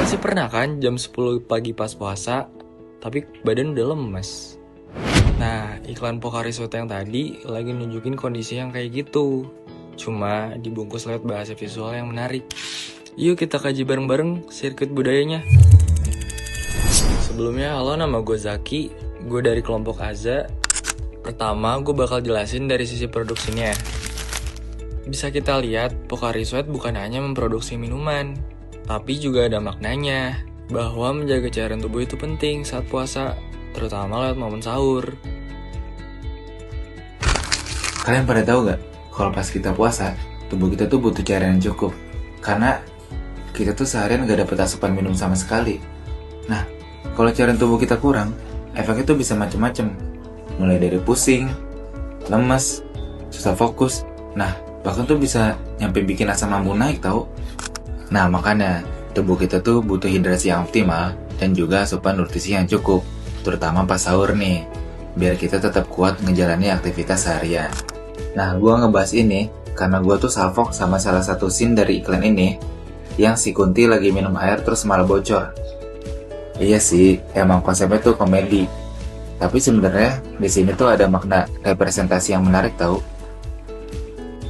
Pasti pernah kan jam 10 pagi pas puasa, tapi badan udah lemes. Nah, iklan Pocari Sweat yang tadi lagi nunjukin kondisi yang kayak gitu. Cuma dibungkus lewat bahasa visual yang menarik. Yuk kita kaji bareng-bareng sirkuit budayanya. Sebelumnya, halo, nama gue Zaki. Gue dari kelompok Aza. Pertama, gue bakal jelasin dari sisi produksinya. Bisa kita lihat, Pocari Sweat bukan hanya memproduksi minuman, tapi juga ada maknanya, bahwa menjaga cairan tubuh itu penting saat puasa, terutama lewat momen sahur. Kalian pada tahu gak? Kalau pas kita puasa, tubuh kita tuh butuh cairan yang cukup. Karena kita tuh seharian gak dapet asupan minum sama sekali. Nah, kalau cairan tubuh kita kurang, efeknya tuh bisa macem-macem. Mulai dari pusing, lemes, susah fokus. Nah, bahkan tuh bisa nyampe bikin asam lambung naik tau. Nah, makanya tubuh kita tuh butuh hidrasi yang optimal dan juga asupan nutrisi yang cukup, terutama pas sahur nih, biar kita tetap kuat ngejalani aktivitas seharian. Nah, gua ngebahas ini karena gua tuh salfok sama salah satu scene dari iklan ini yang si Kunti lagi minum air terus malah bocor. Iya sih, emang konsepnya tuh komedi. Tapi sebenarnya di sini tuh ada makna representasi yang menarik tau.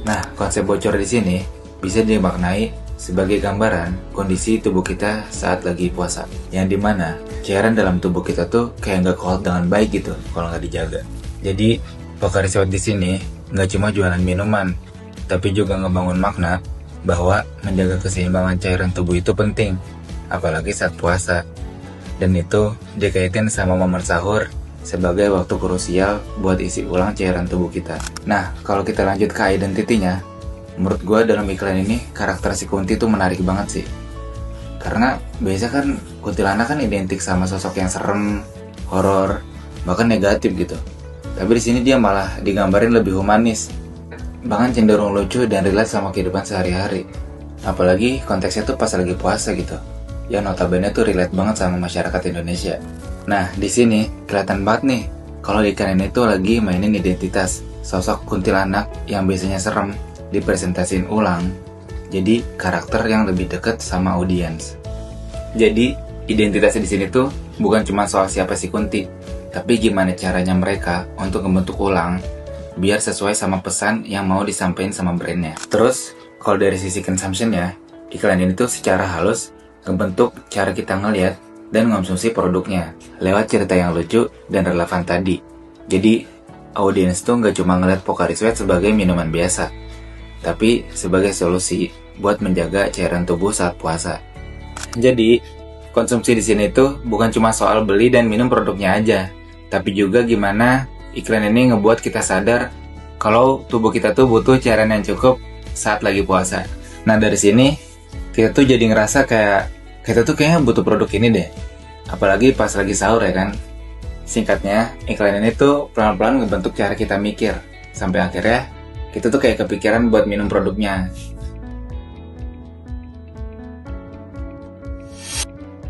Nah, konsep bocor di sini bisa dimaknai sebagai gambaran kondisi tubuh kita saat lagi puasa, yang dimana cairan dalam tubuh kita tuh kayak nggak kuat dengan baik gitu kalau nggak dijaga. Jadi Pocari Sweat di sini nggak cuma jualan minuman, tapi juga ngebangun makna bahwa menjaga keseimbangan cairan tubuh itu penting, apalagi saat puasa. Dan itu dikaitin sama momen sahur sebagai waktu krusial buat isi ulang cairan tubuh kita. Nah, kalau kita lanjut ke identitinya, menurut gue dalam iklan ini karakter si Kunti tuh menarik banget sih. Karena biasa kan kuntilanak kan identik sama sosok yang serem, horor, bahkan negatif gitu. Tapi di sini dia malah digambarin lebih humanis, bahkan cenderung lucu dan relate sama kehidupan sehari-hari. Apalagi konteksnya tuh pas lagi puasa gitu, yang notabene tuh relate banget sama masyarakat Indonesia. Nah, di sini kelihatan banget nih kalau di iklan ini tuh lagi mainin identitas sosok kuntilanak yang biasanya serem dipresentasiin ulang jadi karakter yang lebih dekat sama audiens. Jadi identitasnya di sini tuh bukan cuma soal siapa si Kunti, tapi gimana caranya mereka untuk membentuk ulang biar sesuai sama pesan yang mau disampaikan sama brandnya. Terus kalau dari sisi consumption-nya, iklan ini tuh secara halus ngebentuk cara kita ngelihat dan mengonsumsi produknya lewat cerita yang lucu dan relevan tadi. Jadi audiens tuh nggak cuma ngeliat Pocari Sweat sebagai minuman biasa, tapi sebagai solusi buat menjaga cairan tubuh saat puasa. Jadi, konsumsi di sini tuh bukan cuma soal beli dan minum produknya aja, tapi juga gimana iklan ini ngebuat kita sadar kalau tubuh kita tuh butuh cairan yang cukup saat lagi puasa. Nah, dari sini kita tuh jadi ngerasa kayak kita tuh kayaknya butuh produk ini deh. Apalagi pas lagi sahur ya kan. Singkatnya, iklan ini tuh pelan-pelan ngebentuk cara kita mikir sampai akhirnya kita tuh kayak kepikiran buat minum produknya.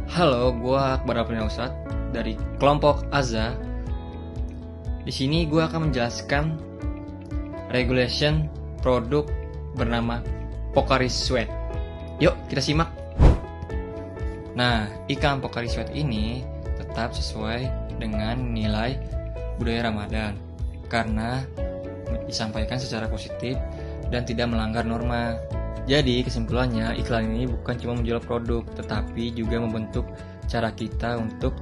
Halo, gue Akbar April Ustad dari kelompok Aza. Di sini gue akan menjelaskan regulation produk bernama Pocari Sweat. Yuk kita simak. Nah, iklan Pocari Sweat ini tetap sesuai dengan nilai budaya Ramadan karena disampaikan secara positif dan tidak melanggar norma. Jadi kesimpulannya iklan ini bukan cuma menjual produk, tetapi juga membentuk cara kita untuk